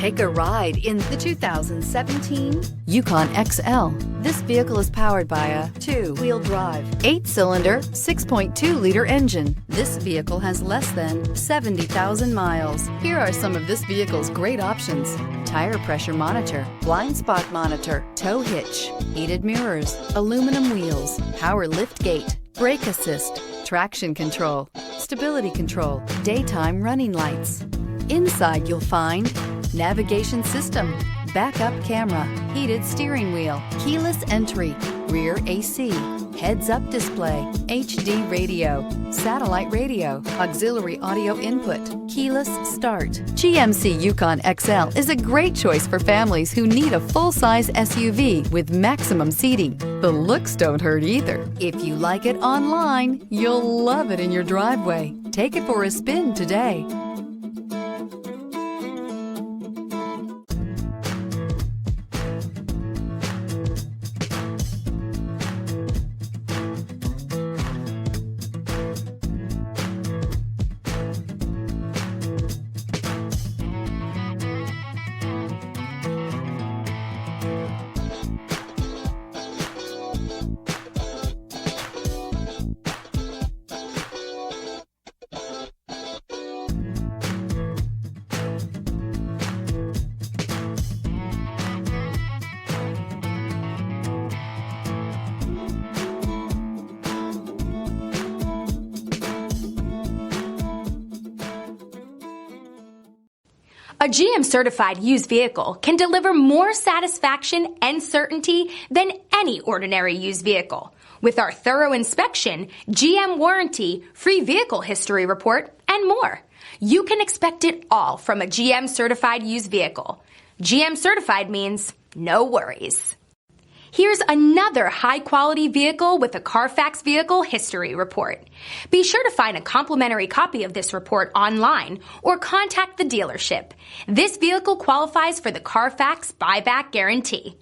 Take a ride in the 2017 Yukon XL. This vehicle is powered by a 2-wheel drive, 8-cylinder, 6.2-liter engine. This vehicle has less than 70,000 miles. Here are some of this vehicle's great options: tire pressure monitor, blind spot monitor, tow hitch, heated mirrors, aluminum wheels, power lift gate, brake assist, traction control, stability control, daytime running lights. Inside you'll find navigation system, backup camera, heated steering wheel, keyless entry, rear AC, heads-up display, HD radio, satellite radio, auxiliary audio input, keyless start. GMC Yukon XL is a great choice for families who need a full-size SUV with maximum seating. The looks don't hurt either. If you like it online, you'll love it in your driveway. Take it for a spin today. A GM-certified used vehicle can deliver more satisfaction and certainty than any ordinary used vehicle. With our thorough inspection, GM warranty, free vehicle history report, and more. You can expect it all from a GM-certified used vehicle. GM-certified means no worries. Here's another high-quality vehicle with a Carfax Vehicle History Report. Be sure to find a complimentary copy of this report online or contact the dealership. This vehicle qualifies for the Carfax Buyback Guarantee.